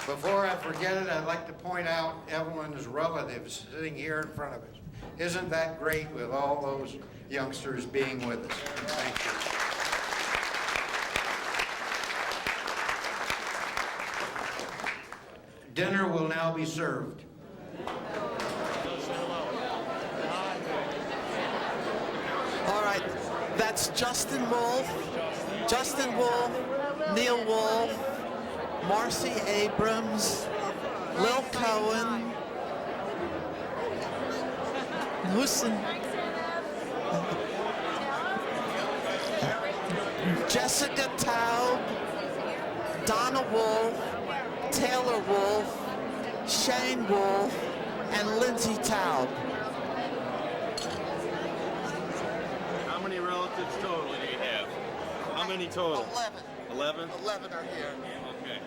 Before I forget it, I'd like to point out Evelyn's relatives sitting here in front of us. Isn't that great with all those youngsters being with us? Thank you. Dinner will now be served. All right, that's Justin Wolf, Neil Wolf, Marcy Abrams, Lil Cohen, Hussein, Jessica Taub, Donna Wolf, Taylor Wolf, Shane Wolf, and Lindsay Taub. How many relatives total do you have? How many total? 11. 11? 11 are here. Okay.